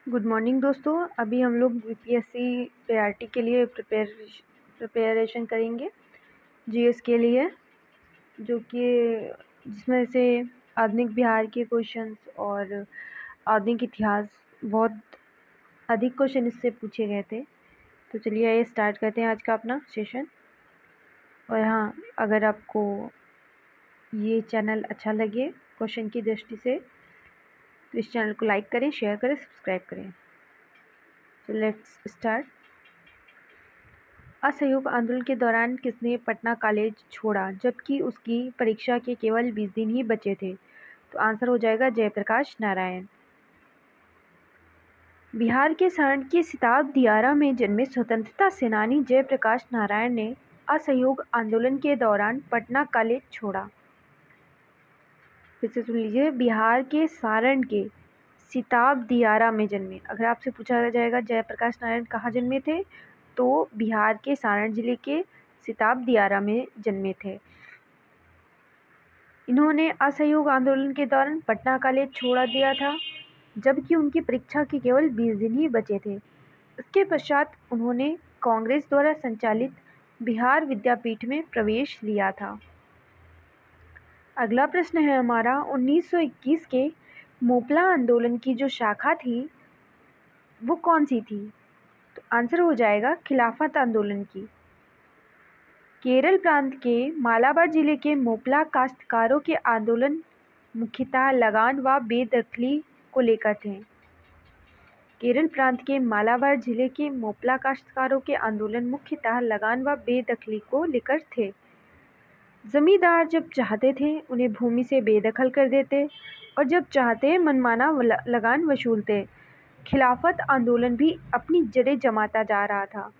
Good morning दोस्तों। अभी हम लोग यूपीएससी पीआरटी के लिए प्रिपरेशन करेंगे, जीएस के लिए, जो कि जिसमें से आधुनिक बिहार के क्वेश्चंस और आधुनिक इतिहास बहुत अधिक क्वेश्चन इससे पूछे गए थे। तो चलिए आइए स्टार्ट करते हैं आज का अपना सेशन। और हाँ, अगर आपको ये चैनल अच्छा लगे क्वेश्चन की दृष्टि से तो इस चैनल को लाइक करें, शेयर करें, सब्सक्राइब करें। तो लेट्स स्टार्ट। असहयोग आंदोलन के दौरान किसने पटना कॉलेज छोड़ा जबकि उसकी परीक्षा के केवल 20 दिन ही बचे थे? तो आंसर हो जाएगा जयप्रकाश नारायण। बिहार के सारण के सिताब दियारा में जन्मे स्वतंत्रता सेनानी जयप्रकाश नारायण ने असहयोग आंदोलन के दौरान पटना कॉलेज छोड़ा। फिर से सुन लीजिए, बिहार के सारण के सिताब दियारा में जन्मे। अगर आपसे पूछा जाएगा जयप्रकाश नारायण कहाँ जन्मे थे, तो बिहार के सारण जिले के सिताब दियारा में जन्मे थे। इन्होंने असहयोग आंदोलन के दौरान पटना कॉलेज छोड़ दिया था जबकि उनकी परीक्षा के केवल 20 दिन ही बचे थे। इसके पश्चात उन्होंने कांग्रेस द्वारा संचालित बिहार विद्यापीठ में प्रवेश लिया था। अगला प्रश्न है हमारा, 1921 के मोपला आंदोलन की जो शाखा थी वो कौन सी थी? तो आंसर हो जाएगा खिलाफत आंदोलन की। केरल प्रांत के मालाबार जिले के मोपला काश्तकारों के आंदोलन मुख्यतः लगान व बेदखली को लेकर थे। केरल प्रांत के मालाबार जिले के मोपला काश्तकारों के आंदोलन मुख्यतः लगान व बेदखली को लेकर थे। जमींदार जब चाहते थे उन्हें भूमि से बेदखल कर देते और जब चाहते मनमाना लगान वसूलते। खिलाफत आंदोलन भी अपनी जड़ें जमाता जा रहा था।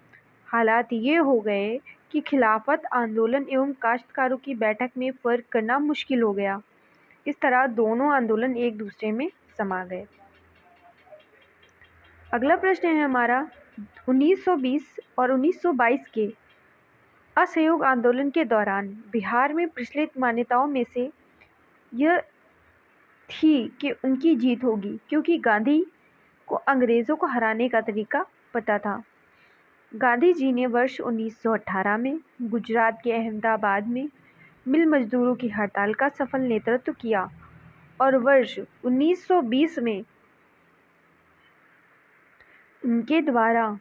हालात ये हो गए कि खिलाफत आंदोलन एवं काश्तकारों की बैठक में फर्क करना मुश्किल हो गया। इस तरह दोनों आंदोलन एक दूसरे में समा गए। अगला प्रश्न है हमारा, 1920 और 1922 के असहयोग आंदोलन के दौरान बिहार में प्रचलित मान्यताओं में से यह थी कि उनकी जीत होगी क्योंकि गांधी को अंग्रेज़ों को हराने का तरीका पता था। गांधी जी ने वर्ष 1918 में गुजरात के अहमदाबाद में मिल मजदूरों की हड़ताल का सफल नेतृत्व किया और वर्ष 1920 में उनके द्वारा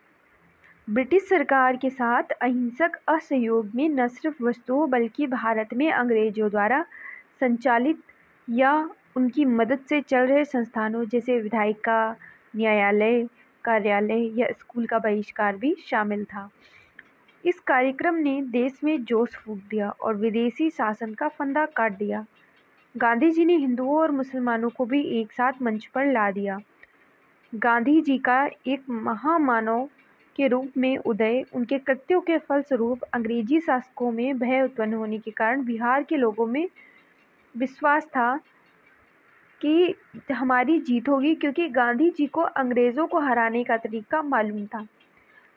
ब्रिटिश सरकार के साथ अहिंसक असहयोग में न सिर्फ वस्तुओं बल्कि भारत में अंग्रेजों द्वारा संचालित या उनकी मदद से चल रहे संस्थानों जैसे विधायिका, न्यायालय, कार्यालय या स्कूल का बहिष्कार भी शामिल था। इस कार्यक्रम ने देश में जोश फूंक दिया और विदेशी शासन का फंदा काट दिया। गांधी जी ने हिंदुओं और मुसलमानों को भी एक साथ मंच पर ला दिया। गांधी जी का एक महामानव के रूप में उदय, उनके कृत्यों के फलस्वरूप अंग्रेजी शासकों में भय उत्पन्न होने के कारण बिहार के लोगों में विश्वास था कि हमारी जीत होगी क्योंकि गांधी जी को अंग्रेज़ों को हराने का तरीका मालूम था।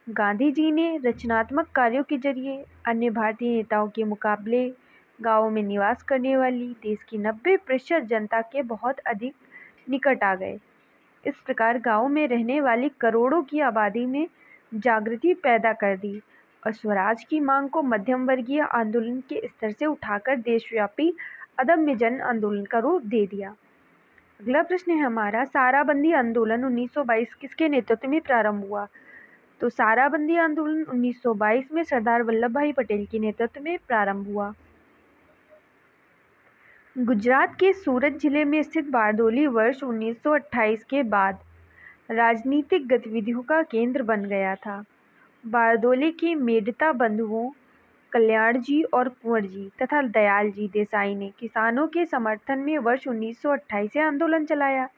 गांधी जी ने रचनात्मक कार्यों के जरिए अन्य भारतीय नेताओं के मुकाबले गाँवों में निवास करने वाली देश की 90% जनता के बहुत अधिक निकट आ गए। इस प्रकार गाँव में रहने वाली करोड़ों की आबादी में जागृति पैदा कर दी और स्वराज की मांग को मध्यम वर्गीय आंदोलन के स्तर से उठाकर देशव्यापी अदम्य जन आंदोलन का रूप दे दिया। अगला प्रश्न है हमारा, साराबंदी आंदोलन 1922 किसके नेतृत्व में प्रारंभ हुआ? तो साराबंदी आंदोलन 1922 में सरदार वल्लभ भाई पटेल के नेतृत्व में प्रारंभ हुआ। गुजरात के सूरत जिले में स्थित बारदोली वर्ष 1928 के बाद राजनीतिक गतिविधियों का केंद्र बन गया था। बारदोली के मेड़ता बंधुओं कल्याण जी और कुंवर जी तथा दयाल जी देसाई ने किसानों के समर्थन में वर्ष 1928 से आंदोलन चलाया।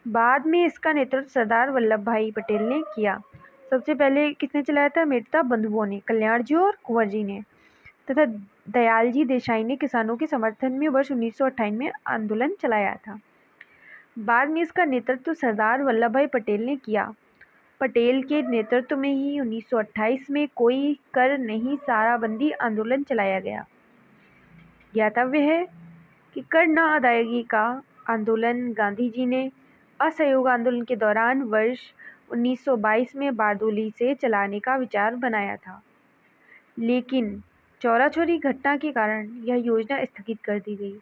बाद में इसका नेतृत्व सरदार वल्लभ भाई पटेल ने किया। सबसे पहले किसने चलाया था? मेड़ता बंधुओं ने, कल्याण जी और कुंवर जी ने, तथा दयाल जी देसाई ने किसानों के समर्थन में वर्ष 1928 में आंदोलन चलाया था। बाद में इसका नेतृत्व सरदार वल्लभ भाई पटेल ने किया। पटेल के नेतृत्व में ही 1928 में कोई कर नहीं साराबंदी आंदोलन चलाया गया। ज्ञातव्य है कि कर न अदायगी का आंदोलन गांधी जी ने असहयोग आंदोलन के दौरान वर्ष 1922 में बारदोली से चलाने का विचार बनाया था, लेकिन चौरा-चौरी घटना के कारण यह योजना स्थगित कर दी गई।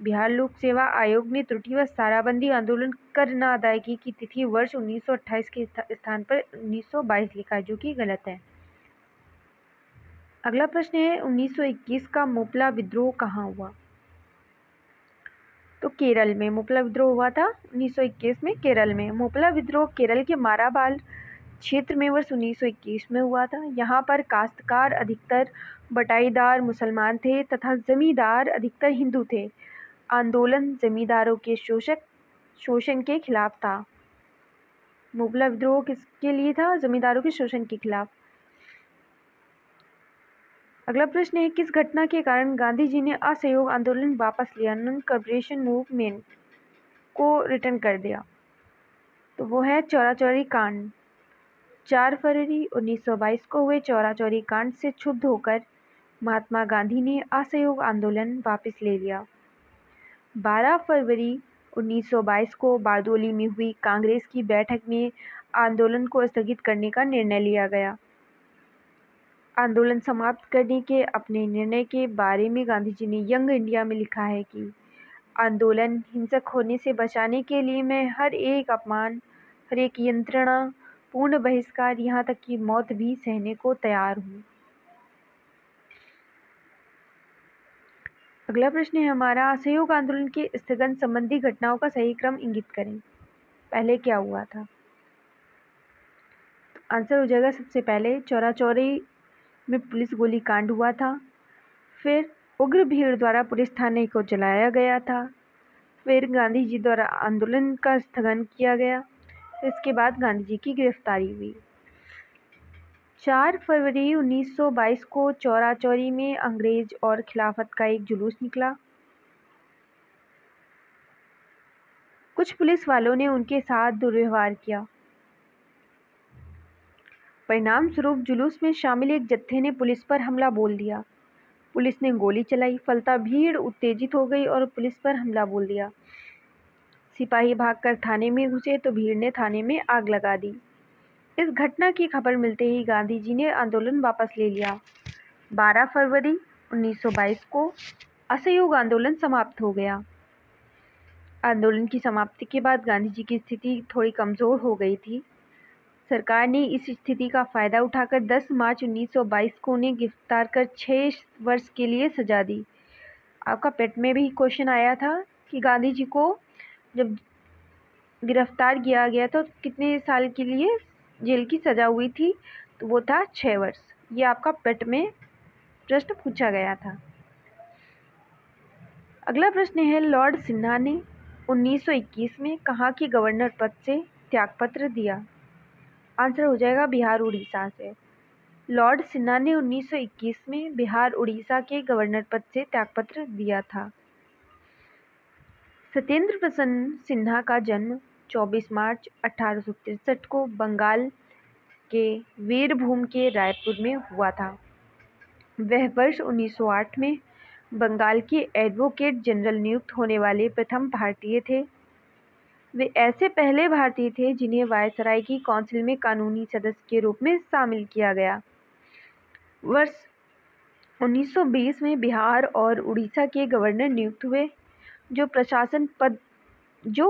बिहार लोक सेवा आयोग ने त्रुटिवश ताराबंदी आंदोलन कर न अदायगी की तिथि वर्ष 1928 के स्थान पर 1922 लिखा है, जो कि गलत है। अगला प्रश्न है 1921 का मोपला विद्रोह कहाँ हुआ? तो केरल में मोपला विद्रोह हुआ था 1921 में केरल में। मोपला विद्रोह केरल के माराबाल क्षेत्र में वर्ष 1921 में हुआ था। यहाँ पर काश्तकार अधिकतर बटाईदार मुसलमान थे तथा जमींदार अधिकतर हिंदू थे। आंदोलन जमींदारों के शोषण के खिलाफ था। मोपला विद्रोह किसके लिए था? जमींदारों के शोषण के खिलाफ। अगला प्रश्न है किस घटना के कारण गांधी जी ने असहयोग आंदोलन वापस लिया, नॉन कॉपरेशन मूवमेंट को रिटर्न कर दिया? तो वो है चौरा-चौरी कांड। 4 फरवरी 1922 को हुए चौरा-चौरी कांड से क्षुब्ध होकर महात्मा गांधी ने असहयोग आंदोलन वापस ले लिया। 12 फरवरी 1922 को बारदोली में हुई कांग्रेस की बैठक में आंदोलन को स्थगित करने का निर्णय लिया गया। आंदोलन समाप्त करने के अपने निर्णय के बारे में गांधी जी ने यंग इंडिया में लिखा है कि आंदोलन हिंसक होने से बचाने के लिए मैं हर एक अपमान, हर एक यंत्रणा, पूर्ण बहिष्कार, यहाँ तक कि मौत भी सहने को तैयार हूँ। अगला प्रश्न है हमारा असहयोग आंदोलन के स्थगन संबंधी घटनाओं का सही क्रम इंगित करें। पहले क्या हुआ था? तो आंसर हो जाएगा सबसे पहले चौरा-चौरी में पुलिस गोली कांड हुआ था। फिर उग्र भीड़ द्वारा पुलिस थाने को जलाया गया था। फिर गांधी जी द्वारा आंदोलन का स्थगन किया गया। इसके बाद गांधी जी की गिरफ्तारी हुई। 4 फरवरी 1922 को चौरा-चौरी में अंग्रेज और खिलाफत का एक जुलूस निकला। कुछ पुलिस वालों ने उनके साथ दुर्व्यवहार किया। परिणाम स्वरूप जुलूस में शामिल एक जत्थे ने पुलिस पर हमला बोल दिया। पुलिस ने गोली चलाई। फलतः भीड़ उत्तेजित हो गई और पुलिस पर हमला बोल दिया। सिपाही भागकर थाने में घुसे तो भीड़ ने थाने में आग लगा दी। इस घटना की खबर मिलते ही गांधी जी ने आंदोलन वापस ले लिया। 12 फरवरी 1922 को असहयोग आंदोलन समाप्त हो गया। आंदोलन की समाप्ति के बाद गांधी जी की स्थिति थोड़ी कमज़ोर हो गई थी। सरकार ने इस स्थिति का फ़ायदा उठाकर 10 मार्च 1922 को उन्हें गिरफ्तार कर 6 वर्ष के लिए सजा दी। आपका पेट में भी क्वेश्चन आया था कि गांधी जी को जब गिरफ्तार किया गया तो कितने साल के लिए जेल की सज़ा हुई थी? तो वो था 6 वर्ष। ये आपका पेट में प्रश्न पूछा गया था। अगला प्रश्न है लॉर्ड सिन्हा ने 1921 में कहाँ के गवर्नर पद से त्यागपत्र दिया? आंसर हो जाएगा बिहार उड़ीसा से। लॉर्ड सिन्हा ने 1921 में बिहार उड़ीसा के गवर्नर पद से त्यागपत्र दिया था। सत्येंद्र प्रसन्न सिन्हा का जन्म 24 मार्च 1863 को बंगाल के वीरभूम के रायपुर में हुआ था। वह वर्ष 1908 में बंगाल के एडवोकेट जनरल नियुक्त होने वाले प्रथम भारतीय थे। वे ऐसे पहले भारतीय थे जिन्हें वायसराय की काउंसिल में कानूनी सदस्य के रूप में शामिल किया गया। वर्ष 1920 में बिहार और उड़ीसा के गवर्नर नियुक्त हुए, जो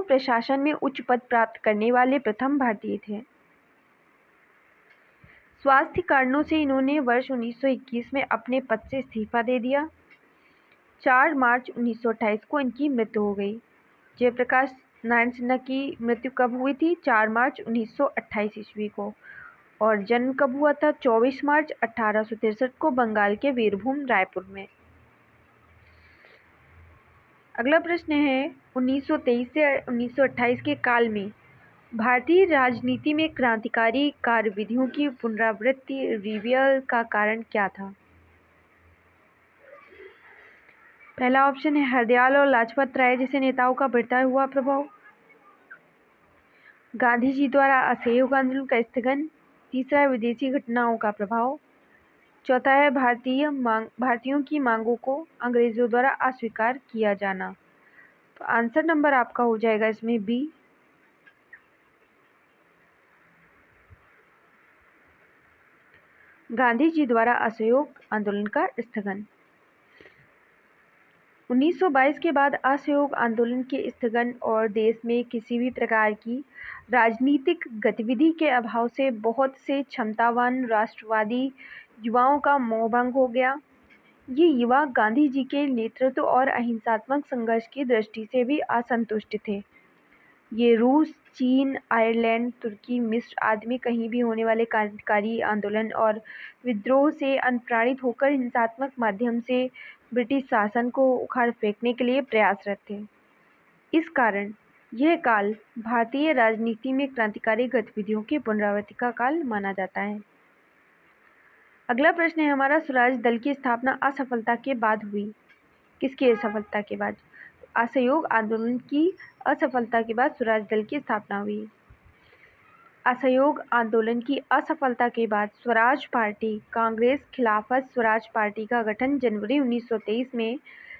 प्रशासन में उच्च पद प्राप्त करने वाले प्रथम भारतीय थे। स्वास्थ्य कारणों से इन्होंने वर्ष 1921 में अपने पद से इस्तीफा दे दिया। 4 मार्च 1928 को इनकी मृत्यु हो गई। जयप्रकाश नारायण सिन्हा की मृत्यु कब हुई थी? 4 मार्च 1928 ईस्वी को। और जन्म कब हुआ था? 24 मार्च 1863 को बंगाल के वीरभूम रायपुर में। अगला प्रश्न है 1923 से 1928 के काल में भारतीय राजनीति में क्रांतिकारी कार्यविधियों की पुनरावृत्ति रिवियल का कारण क्या था? पहला ऑप्शन है हरदयाल और लाजपत राय जैसे नेताओं का बढ़ता हुआ प्रभाव, गांधी जी द्वारा असहयोग आंदोलन का स्थगन, तीसरा है विदेशी घटनाओं का प्रभाव, चौथा है भारतीयों की मांगों को अंग्रेजों द्वारा अस्वीकार किया जाना। तो आंसर नंबर आपका हो जाएगा इसमें बी, गांधी जी द्वारा असहयोग आंदोलन का स्थगन। 1922 के बाद असहयोग आंदोलन के स्थगन और देश में किसी भी प्रकार की राजनीतिक गतिविधि के अभाव से बहुत से क्षमतावान राष्ट्रवादी युवाओं का मोहभंग हो गया। ये युवा गांधी जी के नेतृत्व और अहिंसात्मक संघर्ष की दृष्टि से भी असंतुष्ट थे। ये रूस, चीन, आयरलैंड, तुर्की, मिस्र आदि में कहीं भी होने वाले क्रांतिकारी आंदोलन और विद्रोह से अनुप्राणित होकर हिंसात्मक माध्यम से ब्रिटिश शासन को उखाड़ फेंकने के लिए प्रयासरत थे। इस कारण यह काल भारतीय राजनीति में क्रांतिकारी गतिविधियों की पुनरावृत्ति का काल माना जाता है। अगला प्रश्न है हमारा, स्वराज दल की स्थापना असफलता के बाद हुई। किसकी असफलता के बाद? असहयोग आंदोलन की असफलता के बाद स्वराज दल की स्थापना हुई। असहयोग आंदोलन की असफलता के बाद स्वराज पार्टी कांग्रेस खिलाफत स्वराज पार्टी का गठन जनवरी 1923 में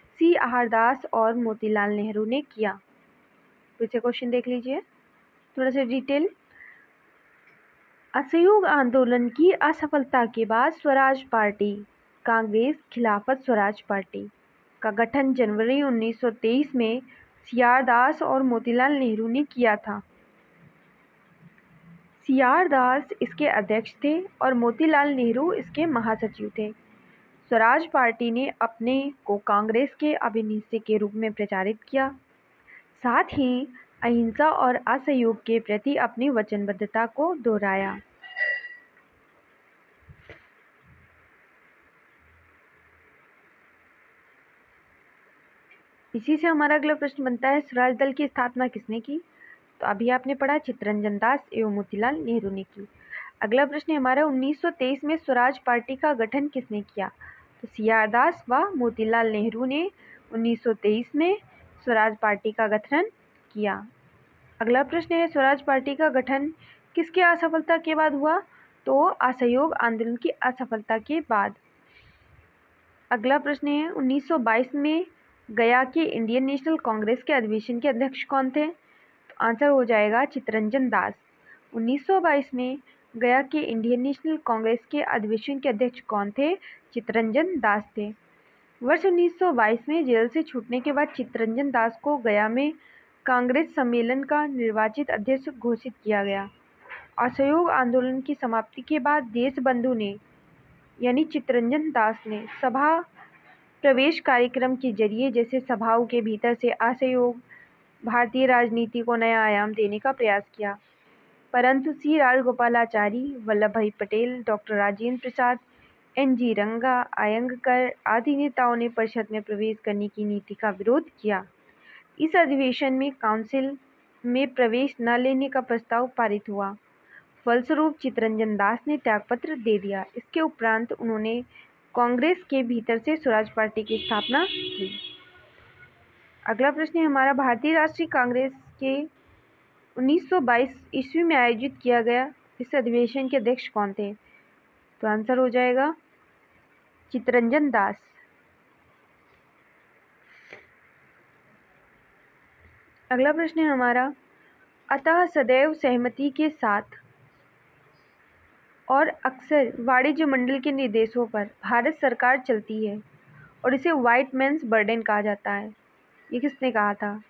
सी आर दास और मोतीलाल नेहरू ने किया। फिर से क्वेश्चन देख लीजिए थोड़ा सा डिटेल। असहयोग आंदोलन की असफलता के बाद स्वराज पार्टी कांग्रेस खिलाफत स्वराज पार्टी का गठन जनवरी 1923 में सी आर दास और मोतीलाल नेहरू ने किया था। सी आर दास इसके अध्यक्ष थे और मोतीलाल नेहरू इसके महासचिव थे। स्वराज पार्टी ने अपने को कांग्रेस के अभिन्न हिस्से के रूप में प्रचारित किया, साथ ही अहिंसा और असहयोग के प्रति अपनी वचनबद्धता को दोहराया। इसी से हमारा अगला प्रश्न बनता है, स्वराज दल की स्थापना किसने की? तो अभी आपने पढ़ा चित्तरंजन दास एवं मोतीलाल नेहरू ने की। अगला प्रश्न है हमारा, 1923 में स्वराज पार्टी का गठन किसने किया? तो सी आर दास व मोतीलाल नेहरू ने 1923 में स्वराज पार्टी का गठन किया। अगला प्रश्न है, स्वराज पार्टी का गठन किसकी असफलता के बाद हुआ? तो असहयोग आंदोलन की असफलता के बाद। अगला प्रश्न है, 1922 में गया के इंडियन नेशनल कांग्रेस के अधिवेशन के अध्यक्ष कौन थे? तो आंसर हो जाएगा चित्तरंजन दास। 1922 में गया के इंडियन नेशनल कांग्रेस के अधिवेशन के अध्यक्ष कौन थे? चित्तरंजन दास थे। वर्ष 1922 में जेल से छूटने के बाद चित्तरंजन दास को गया में कांग्रेस सम्मेलन का निर्वाचित अध्यक्ष घोषित किया गया। असहयोग आंदोलन की समाप्ति के बाद देशबंधु ने यानी चित्तरंजन दास ने सभा प्रवेश कार्यक्रम के जरिए जैसे सभाओं के भीतर से असहयोग भारतीय राजनीति को नया आयाम देने का प्रयास किया, परंतु सी राजगोपालाचारी, वल्लभ भाई Patel, doctor Rajendra Prasad, N G रंगा, अयंगकर आदि नेताओं ने परिषद में प्रवेश करने की नीति का विरोध किया। इस अधिवेशन में काउंसिल में प्रवेश न लेने का प्रस्ताव पारित हुआ। फलस्वरूप चित्तरंजन दास ने त्यागपत्र दे दिया। इसके उपरांत उन्होंने कांग्रेस के भीतर से स्वराज पार्टी की स्थापना की। अगला प्रश्न है हमारा, भारतीय राष्ट्रीय कांग्रेस के 1922 ईस्वी में आयोजित किया गया इस अधिवेशन के अध्यक्ष कौन थे? तो आंसर हो जाएगा चित्तरंजन दास। अगला प्रश्न है हमारा, अतः सदैव सहमति के साथ और अक्सर वाणिज्य मंडल के निर्देशों पर भारत सरकार चलती है और इसे व्हाइट मैन्स बर्डन कहा जाता है। ये किसने कहा था?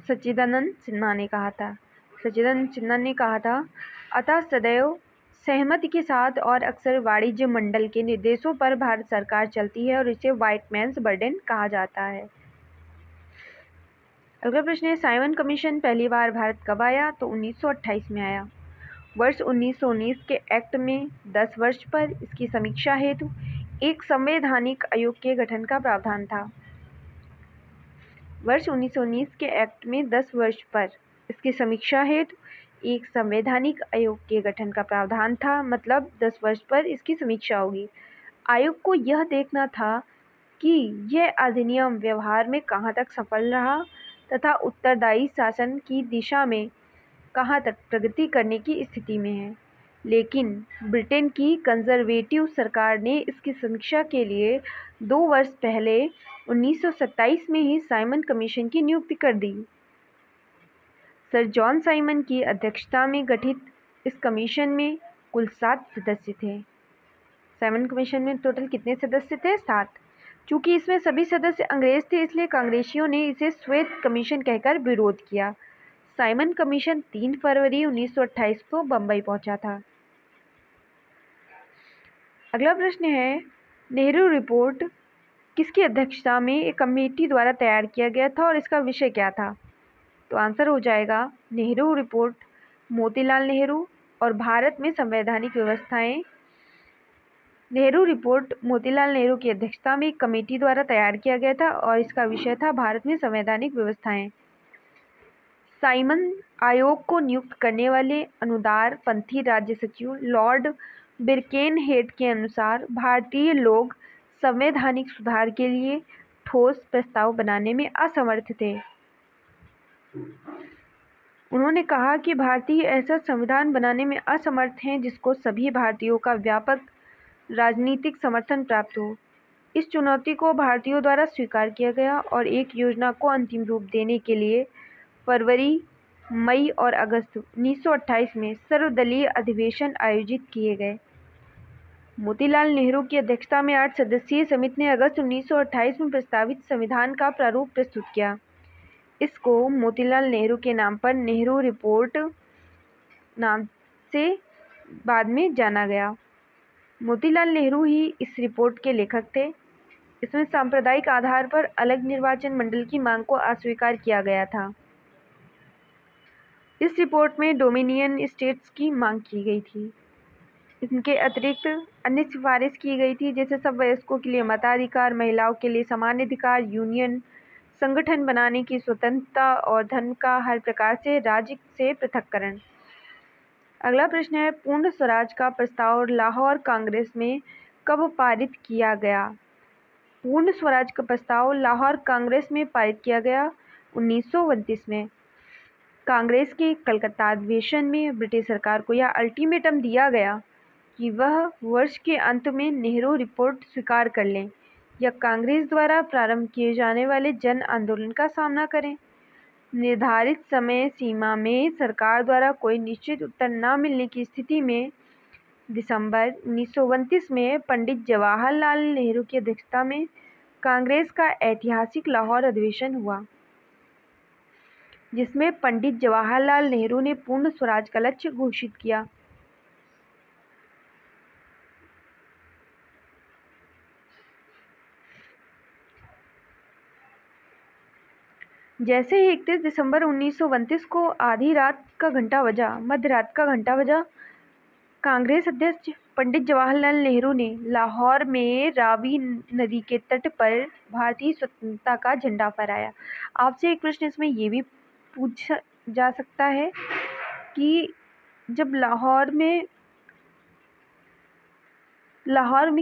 सच्चिदानंद सिन्हा ने कहा था। सच्चिदानंद सिन्हा ने कहा था, अतः सदैव सहमति के साथ और अक्सर वाणिज्य मंडल के निर्देशों पर भारत सरकार चलती है और इसे व्हाइट मैन्स बर्डन कहा जाता है। अगला प्रश्न है, साइमन कमीशन पहली बार भारत कब आया? तो 1928 में आया। वर्ष 1919 के एक्ट में 10 वर्ष पर इसकी समीक्षा हेतु एक संवैधानिक आयोग के गठन का प्रावधान था। वर्ष 1919 के एक्ट में 10 वर्ष पर इसकी समीक्षा हेतु एक संवैधानिक आयोग के गठन का प्रावधान था, मतलब 10 वर्ष पर इसकी समीक्षा होगी। आयोग को यह देखना था कि यह अधिनियम व्यवहार में कहाँ तक सफल रहा तथा उत्तरदायी शासन की दिशा में कहाँ तक प्रगति करने की स्थिति में है। लेकिन ब्रिटेन की कंजर्वेटिव सरकार ने इसकी समीक्षा के लिए 2 वर्ष पहले 1927 में ही साइमन कमीशन की नियुक्ति कर दी। सर जॉन साइमन की अध्यक्षता में गठित इस कमीशन में कुल 7 सदस्य थे। साइमन कमीशन में टोटल कितने सदस्य थे? 7। चूंकि इसमें सभी सदस्य अंग्रेज थे, इसलिए कांग्रेसियों ने इसे श्वेत कमीशन कहकर विरोध किया। साइमन कमीशन 3 फरवरी 1928 को बंबई पहुंचा था। अगला प्रश्न है, नेहरू रिपोर्ट किसकी अध्यक्षता में एक कमेटी द्वारा तैयार किया गया था और इसका विषय क्या था? तो आंसर हो जाएगा नेहरू रिपोर्ट मोतीलाल नेहरू और भारत में संवैधानिक व्यवस्थाएं। नेहरू रिपोर्ट मोतीलाल नेहरू की अध्यक्षता में एक कमेटी द्वारा तैयार किया गया था और इसका विषय था भारत में संवैधानिक व्यवस्थाएं। साइमन आयोग को नियुक्त करने वाले अनुदार पंथी राज्य सचिव लॉर्ड बिरकेनहेड के अनुसार भारतीय लोग संवैधानिक सुधार के लिए ठोस प्रस्ताव बनाने में असमर्थ थे। उन्होंने कहा कि भारतीय ऐसा संविधान बनाने में असमर्थ हैं जिसको सभी भारतीयों का व्यापक राजनीतिक समर्थन प्राप्त हो। इस चुनौती को भारतीयों द्वारा स्वीकार किया गया और एक योजना को अंतिम रूप देने के लिए फरवरी, मई और अगस्त 1928 में सर्वदलीय अधिवेशन आयोजित किए गए। मोतीलाल नेहरू की अध्यक्षता में 8 सदस्यीय समिति ने अगस्त 1928 में प्रस्तावित संविधान का प्रारूप प्रस्तुत किया। इसको मोतीलाल नेहरू के नाम पर नेहरू रिपोर्ट नाम से बाद में जाना गया। मोतीलाल नेहरू ही इस रिपोर्ट के लेखक थे। इसमें सांप्रदायिक आधार पर अलग निर्वाचन मंडल की मांग को अस्वीकार किया गया था। इस रिपोर्ट में डोमिनियन स्टेट्स की मांग की गई थी। इनके अतिरिक्त अन्य सिफारिश की गई थी, जैसे सब वयस्कों के लिए मताधिकार, महिलाओं के लिए समान अधिकार, यूनियन संगठन बनाने की स्वतंत्रता और धर्म का हर प्रकार से राज्य से पृथक्करण। अगला प्रश्न है, पूर्ण स्वराज का प्रस्ताव लाहौर कांग्रेस में कब पारित किया गया? पूर्ण स्वराज का प्रस्ताव लाहौर कांग्रेस में पारित किया गया 1929 में। कांग्रेस के कलकत्ता अधिवेशन में ब्रिटिश सरकार को यह अल्टीमेटम दिया गया कि वह वर्ष के अंत में नेहरू रिपोर्ट स्वीकार कर लें या कांग्रेस द्वारा प्रारंभ किए जाने वाले जन आंदोलन का सामना करें। निर्धारित समय सीमा में सरकार द्वारा कोई निश्चित उत्तर न मिलने की स्थिति में दिसंबर 1929 में पंडित जवाहरलाल नेहरू की अध्यक्षता में कांग्रेस का ऐतिहासिक लाहौर अधिवेशन हुआ, जिसमें पंडित जवाहरलाल नेहरू ने पूर्ण स्वराज का लक्ष्य घोषित किया। जैसे ही 31 दिसंबर 1929 को आधी रात का घंटा बजा, मध्य रात का घंटा बजा, कांग्रेस अध्यक्ष पंडित जवाहरलाल नेहरू ने लाहौर में रावी नदी के तट पर भारतीय स्वतंत्रता का झंडा फहराया। आपसे एक प्रश्न इसमें ये भी पूछा जा सकता है कि जब लाहौर में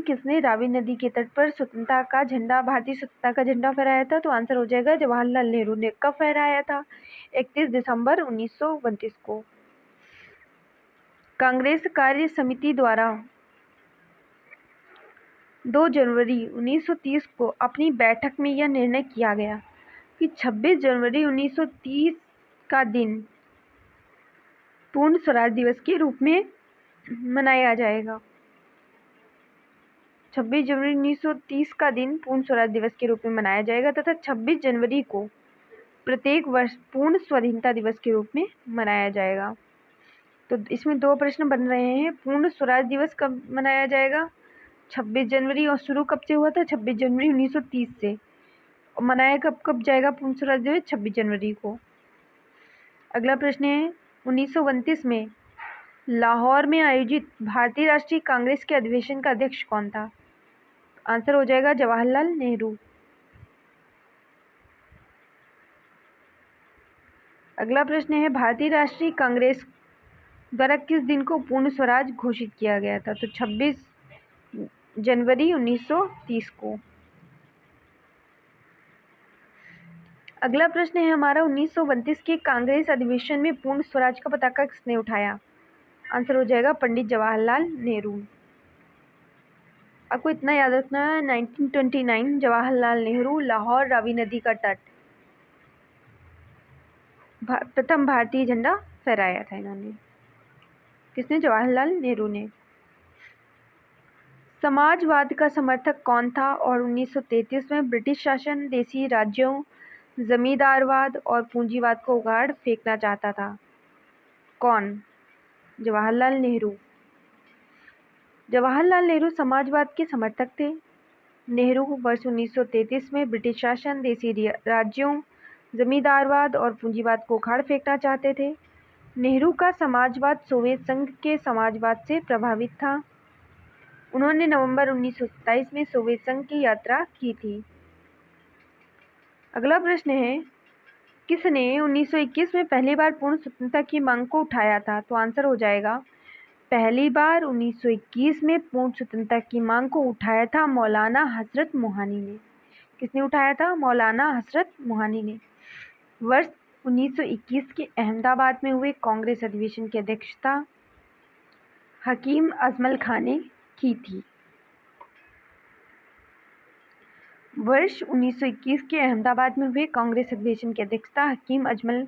किसने रावी नदी के तट पर स्वतंत्रता का झंडा, भारतीय स्वतंत्रता का झंडा फहराया था? तो आंसर हो जाएगा जवाहरलाल नेहरू ने। कब फहराया था? 31 दिसंबर 1929 को। कांग्रेस कार्य समिति द्वारा 2 जनवरी 1930 को अपनी बैठक में यह निर्णय किया गया कि 26 जनवरी 1930 का दिन पूर्ण स्वराज दिवस के रूप में मनाया जाएगा। 26 जनवरी 1930 का दिन पूर्ण स्वराज दिवस के रूप में मनाया जाएगा तथा 26 जनवरी को प्रत्येक वर्ष पूर्ण स्वाधीनता दिवस के रूप में मनाया जाएगा। तो इसमें 2 प्रश्न बन रहे हैं। पूर्ण स्वराज दिवस कब मनाया जाएगा? 26 जनवरी। और शुरू कब से हुआ था? 26 जनवरी 1930 से। और मनाया कब जाएगा पूर्ण स्वराज दिवस? 26 जनवरी को। अगला प्रश्न है, 1929 में लाहौर में आयोजित भारतीय राष्ट्रीय कांग्रेस के अधिवेशन का अध्यक्ष कौन था? आंसर हो जाएगा जवाहरलाल नेहरू। अगला प्रश्न है, भारतीय राष्ट्रीय कांग्रेस द्वारा किस दिन को पूर्ण स्वराज घोषित किया गया था? तो 26 जनवरी 1930 को। अगला प्रश्न है हमारा, 1929 के कांग्रेस अधिवेशन में पूर्ण स्वराज का पताका किसने उठाया? आंसर हो जाएगा पंडित जवाहरलाल नेहरू। आपको इतना याद रखना है, 1929 जवाहरलाल नेहरू, लाहौर, रावी नदी का तट, प्रथम भारतीय झंडा फहराया था इन्होंने। किसने? जवाहरलाल नेहरू ने। समाजवाद का समर्थक कौन था और 1933 में ब्रिटिश शासन देशी राज्यों, जमींदारवाद और पूंजीवाद को उखाड़ फेंकना चाहता था? कौन? जवाहरलाल नेहरू। जवाहरलाल नेहरू समाजवाद के समर्थक थे। नेहरू वर्ष 1933 में ब्रिटिश शासन, देशी राज्यों, जमींदारवाद और पूंजीवाद को उखाड़ फेंकना चाहते थे। नेहरू का समाजवाद सोवियत संघ के समाजवाद से प्रभावित था। उन्होंने नवंबर 1927 में सोवियत संघ की यात्रा की थी। अगला प्रश्न है, किसने 1921 में पहली बार पूर्ण स्वतंत्रता की मांग को उठाया था? तो आंसर हो जाएगा, पहली बार 1921 में पूर्ण स्वतंत्रता की मांग को उठाया था मौलाना हजरत मोहानी ने। किसने उठाया था? मौलाना हजरत मोहानी ने। वर्ष 1921 के अहमदाबाद में हुए कांग्रेस अधिवेशन की अध्यक्षता हकीम अजमल खान ने की थी। वर्ष 1921 के अहमदाबाद में हुए कांग्रेस अधिवेशन की अध्यक्षता हकीम अजमल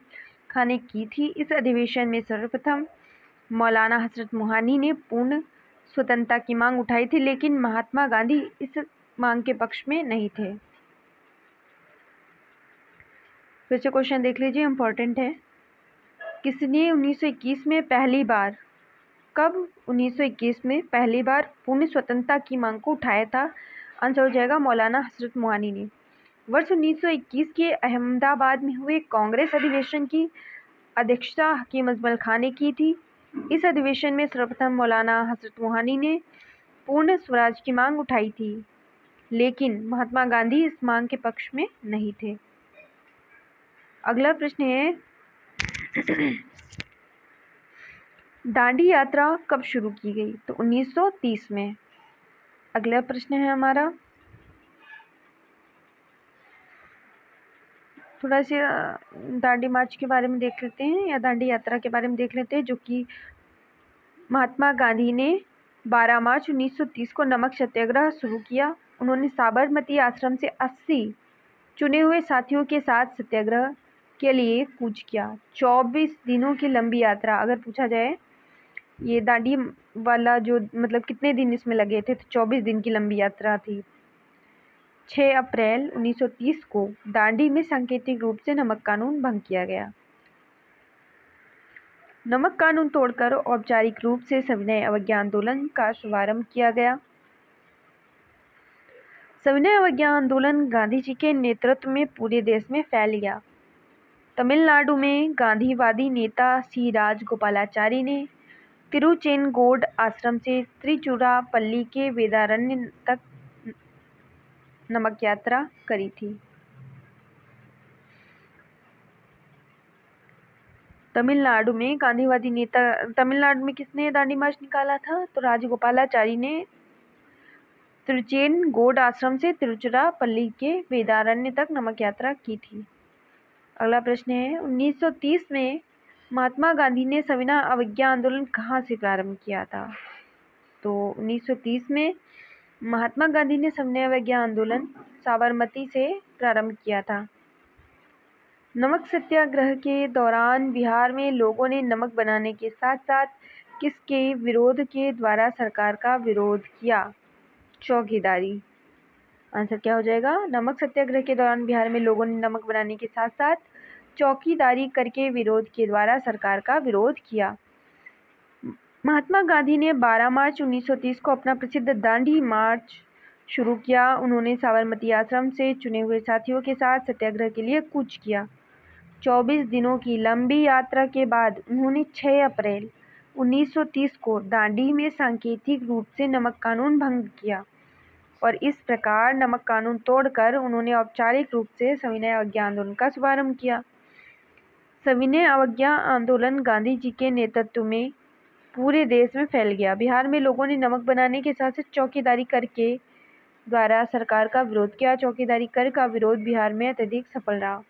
खान ने की थी। इस अधिवेशन में सर्वप्रथम मौलाना हजरत मोहानी ने पूर्ण स्वतंत्रता की मांग उठाई थी, लेकिन महात्मा गांधी इस मांग के पक्ष में नहीं थे। फिर से क्वेश्चन देख लीजिए, इंपॉर्टेंट है। किसने 1921 में पहली बार, कब 1921 में पहली बार पूर्ण स्वतंत्रता की मांग को उठाया था? आंसर हो जाएगा मौलाना हजरत मोहानी ने। वर्ष 1921 के अहमदाबाद में हुए कांग्रेस अधिवेशन की अध्यक्षता हकीम अजमल खान ने की थी। इस अधिवेशन में सर्वप्रथम मौलाना हजरत मोहानी ने पूर्ण स्वराज की मांग उठाई थी, लेकिन महात्मा गांधी इस मांग के पक्ष में नहीं थे। अगला प्रश्न है, दांडी यात्रा कब शुरू की गई? तो 1930 में। अगला प्रश्न है हमारा, थोड़ा सा दांडी मार्च के बारे में देख लेते हैं या दांडी यात्रा के बारे में देख लेते हैं, जो कि महात्मा गांधी ने 12 मार्च 1930 को नमक सत्याग्रह शुरू किया। उन्होंने साबरमती आश्रम से 80 चुने हुए साथियों के साथ सत्याग्रह के लिए कूच किया। 24 दिनों की लंबी यात्रा, अगर पूछा जाए ये दांडी वाला जो मतलब कितने दिन इसमें लगे थे, तो 24 दिन की लंबी यात्रा थी। 6 अप्रैल 1930 को दांडी में सांकेतिक रूप से नमक कानून भंग किया गया। नमक कानून तोड़कर औपचारिक रूप से सविनय अवज्ञा आंदोलन का शुभारंभ किया गया। सविनय अवज्ञा आंदोलन गांधी जी के नेतृत्व में पूरे देश में फैल गया। तमिलनाडु में गांधीवादी नेता सी राजगोपालाचारी ने तिरुचेनगोड आश्रम से तिरुचिरापल्ली के वेदारण्य तक नमक यात्रा करी थी। तमिलनाडु में गांधीवादी नेता, तमिलनाडु में किसने दांडी मार्च निकाला था? तो राजगोपालाचारी ने तिरुचेनगोड आश्रम से तिरुचिरापल्ली के वेदारण्य तक नमक यात्रा की थी। अगला प्रश्न है, 1930 में महात्मा गांधी ने सविनय अवज्ञा आंदोलन कहाँ से प्रारंभ किया था? तो 1930 में महात्मा गांधी ने सविनय अवज्ञा आंदोलन साबरमती से प्रारंभ किया था। नमक सत्याग्रह के दौरान बिहार में लोगों ने नमक बनाने के साथ साथ किसके विरोध के द्वारा सरकार का विरोध किया? चौकीदारी। आंसर क्या हो जाएगा? नमक सत्याग्रह के दौरान बिहार में लोगों ने नमक बनाने के साथ साथ चौकीदारी करके विरोध के द्वारा सरकार का विरोध किया। महात्मा गांधी ने 12 मार्च 1930 को अपना प्रसिद्ध दांडी मार्च शुरू किया। उन्होंने साबरमती आश्रम से चुने हुए साथियों के साथ सत्याग्रह के लिए कूच किया। 24 दिनों की लंबी यात्रा के बाद उन्होंने 6 अप्रैल 1930 को दांडी में सांकेतिक रूप से नमक कानून भंग किया और इस प्रकार नमक कानून तोड़कर उन्होंने औपचारिक रूप से सविनय अवज्ञा आंदोलन का शुभारंभ किया। सविनय अवज्ञा आंदोलन गांधी जी के नेतृत्व में पूरे देश में फैल गया। बिहार में लोगों ने नमक बनाने के साथ साथ चौकीदारी कर के द्वारा सरकार का विरोध किया। चौकीदारी कर का विरोध बिहार में अत्यधिक सफल रहा।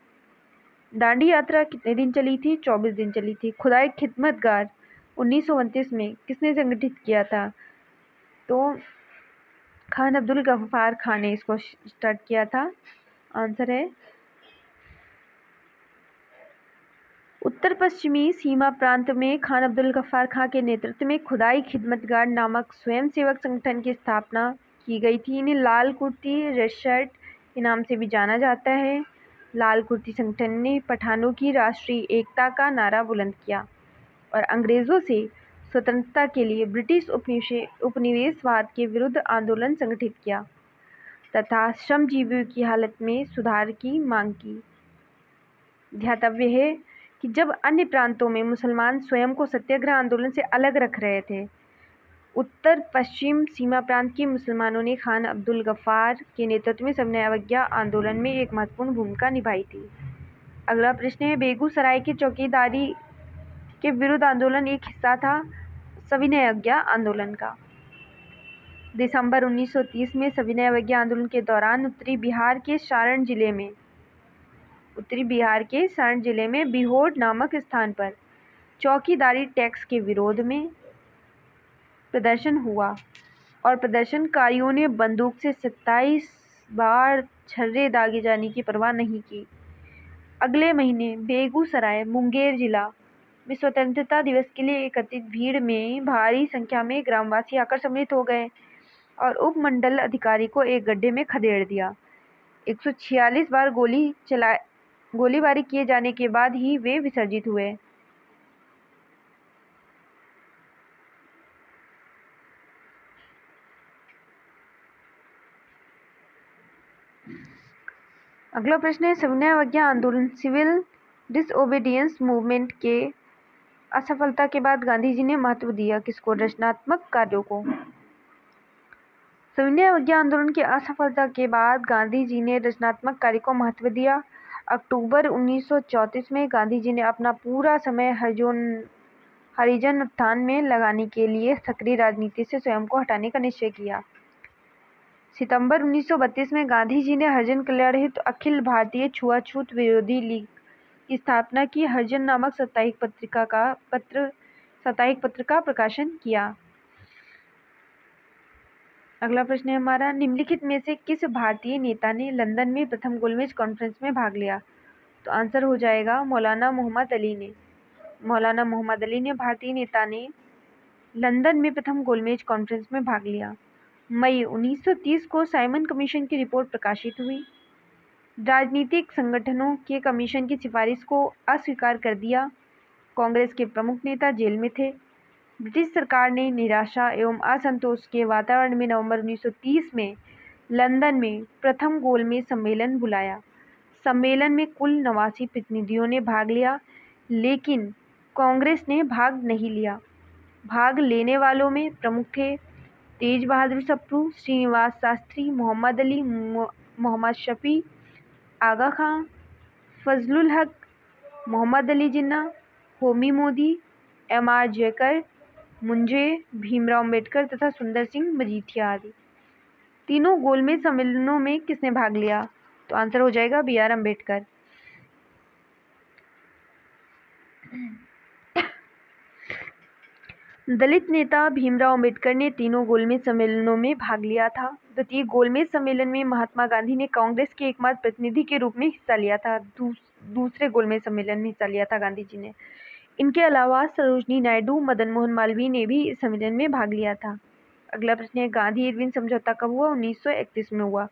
दांडी यात्रा कितने दिन चली थी? 24 दिन चली थी। खुदाई खिदमतगार 1929 में किसने संगठित किया था? तो खान अब्दुल गफ्फार खान ने इसको स्टार्ट किया था। आंसर है उत्तर पश्चिमी सीमा प्रांत में खान अब्दुल गफ्फार खां के नेतृत्व में खुदाई खिदमतगार नामक स्वयंसेवक संगठन की स्थापना की गई थी। इन्हें लाल कुर्ती रेड शर्ट के नाम से भी जाना जाता है। लाल कुर्ती संगठन ने पठानों की राष्ट्रीय एकता का नारा बुलंद किया और अंग्रेज़ों से स्वतंत्रता के लिए ब्रिटिश उपनिवेशवाद के विरुद्ध आंदोलन संगठित किया तथा श्रमजीवियों की हालत में सुधार की मांग की। ध्यातव्य है कि जब अन्य प्रांतों में मुसलमान स्वयं को सत्याग्रह आंदोलन से अलग रख रहे थे, उत्तर पश्चिम सीमा प्रांत के मुसलमानों ने खान अब्दुल गफ्फार के नेतृत्व में सविनय अवज्ञा आंदोलन में एक महत्वपूर्ण भूमिका निभाई थी। अगला प्रश्न है, बेगूसराय की चौकीदारी के विरुद्ध आंदोलन एक हिस्सा था सविनय अवज्ञा आंदोलन का। दिसंबर 1930 में सविनय अवज्ञा आंदोलन के दौरान उत्तरी बिहार के सारण जिले में बिहोट नामक स्थान पर चौकीदारी टैक्स के विरोध में प्रदर्शन हुआ और प्रदर्शनकारियों ने बंदूक से 27 बार छर्रे दागे जाने की परवाह नहीं की। अगले महीने बेगूसराय मुंगेर जिला में स्वतंत्रता दिवस के लिए एकत्रित भीड़ में भारी संख्या में ग्रामवासी आकर सम्मिलित हो गए और उपमंडल अधिकारी को एक गड्ढे में खदेड़ दिया। 146 बार गोलीबारी किए जाने के बाद ही वे विसर्जित हुए। अगला प्रश्न है, सविनय अवज्ञा आंदोलन सिविल डिसओबीडियंस मूवमेंट के असफलता के बाद गांधी जी ने महत्व दिया किसको? रचनात्मक कार्यों को। सविनय अवज्ञा आंदोलन की असफलता के बाद गांधी जी ने रचनात्मक कार्य को महत्व दिया। अक्टूबर 1934 में गांधी जी ने अपना पूरा समय हरिजन उत्थान में लगाने के लिए सक्रिय राजनीति से स्वयं को हटाने का निश्चय किया। सितंबर 1932 में गांधी जी ने हरिजन कल्याण हेतु अखिल भारतीय छुआछूत विरोधी लीग की स्थापना की। हरिजन नामक साप्ताहिक पत्र का प्रकाशन किया। अगला प्रश्न है हमारा, निम्नलिखित में से किस भारतीय नेता ने लंदन में प्रथम गोलमेज कॉन्फ्रेंस में भाग लिया? तो आंसर हो जाएगा मौलाना मोहम्मद अली ने। मौलाना मोहम्मद अली ने भारतीय नेता ने लंदन में प्रथम गोलमेज कॉन्फ्रेंस में भाग लिया। मई 1930 को साइमन कमीशन की रिपोर्ट प्रकाशित हुई। राजनीतिक संगठनों के कमीशन की सिफारिश को अस्वीकार कर दिया। कांग्रेस के प्रमुख नेता जेल में थे। ब्रिटिश सरकार ने निराशा एवं असंतोष के वातावरण में नवंबर 1930 में लंदन में प्रथम गोलमेज सम्मेलन बुलाया। सम्मेलन में कुल 89 प्रतिनिधियों ने भाग लिया, लेकिन कांग्रेस ने भाग नहीं लिया। भाग लेने वालों में प्रमुख थे तेज बहादुर सप्रू, श्रीनिवास शास्त्री, मोहम्मद अली, मोहम्मद शफी, आगा खां, फजलुल हक, मोहम्मद अली जिन्ना, होमी मोदी, M.R. जयकर, मुंजे, भीमराव अम्बेडकर तथा सुंदर सिंह मजीठिया आदि। तीनों गोलमेज सम्मेलनों में किसने भाग लिया? तो आंसर हो जाएगा B.R. अम्बेडकर। दलित नेता भीमराव अम्बेडकर ने तीनों गोलमेज सम्मेलनों में भाग लिया था। द्वितीय गोलमेज सम्मेलन में महात्मा गांधी ने कांग्रेस के एकमात्र प्रतिनिधि के रूप में हिस्सा लिया था। दूसरे गोलमेज सम्मेलन में हिस्सा लिया था गांधी जी ने। इनके अलावा सरोजनी नायडू, मदन मोहन मालवीय ने भी इस सम्मेलन में भाग लिया था। अगला प्रश्न है, गांधी इरविन समझौता कब हुआ? 1931 में हुआ।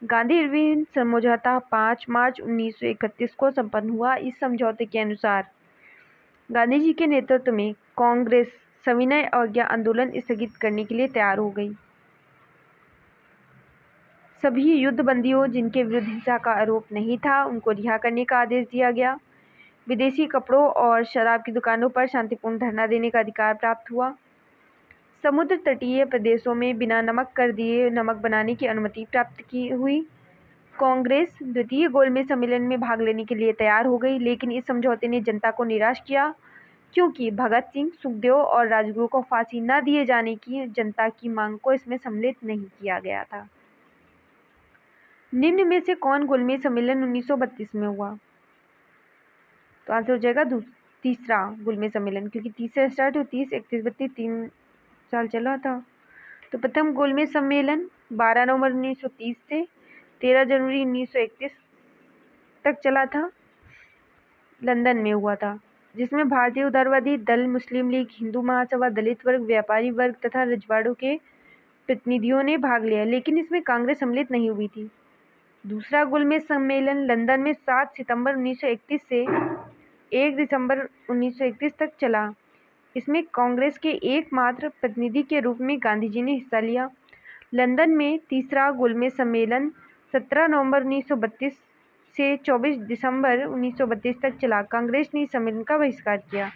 गांधी इरविन समझौता 5 मार्च 1931 को संपन्न हुआ। इस समझौते के अनुसार गांधी जी के नेतृत्व में कांग्रेस सविनय अवज्ञा आंदोलन स्थगित करने के लिए तैयार हो गई। सभी युद्धबंदियों जिनके विरुद्ध हिंसा का आरोप नहीं था उनको रिहा करने का आदेश दिया गया। विदेशी कपड़ों और शराब की दुकानों पर शांतिपूर्ण धरना देने का अधिकार प्राप्त हुआ। समुद्र तटीय प्रदेशों में बिना नमक कर दिए नमक बनाने की अनुमति प्राप्त की हुई। कांग्रेस द्वितीय गोलमेज सम्मेलन में भाग लेने के लिए तैयार हो गई, लेकिन इस समझौते ने जनता को निराश किया क्योंकि भगत सिंह, सुखदेव और राजगुरु को फांसी न दिए जाने की जनता की मांग को इसमें सम्मिलित नहीं किया गया था। निम्न में से कौन गोलमेज सम्मेलन 1932 में हुआ? तो आंसर हो जाएगा तीसरा गोलमेज सम्मेलन, क्योंकि 30 से स्टार्ट हो 30, 31, 32 3 साल चला था। तो प्रथम गोलमेज सम्मेलन 12 नवंबर 1930 से 13 जनवरी 1931 तक चला था, लंदन में हुआ था। जिसमें भारतीय उदारवादी दल, मुस्लिम लीग, हिंदू महासभा, दलित वर्ग, व्यापारी वर्ग तथा रजवाड़ों के प्रतिनिधियों ने भाग लिया, लेकिन इसमें कांग्रेस सम्मिलित नहीं हुई थी। दूसरा गोलमेज सम्मेलन लंदन में 7 सितंबर 1931 से 1 दिसंबर 1931 तक चला। इसमें कांग्रेस के एकमात्र प्रतिनिधि के रूप में गांधी जी ने हिस्सा लिया। लंदन में तीसरा गोलमेज सम्मेलन 17 नवंबर 1932 से 24 दिसंबर 1932 तक चला। कांग्रेस ने इस सम्मेलन का बहिष्कार किया।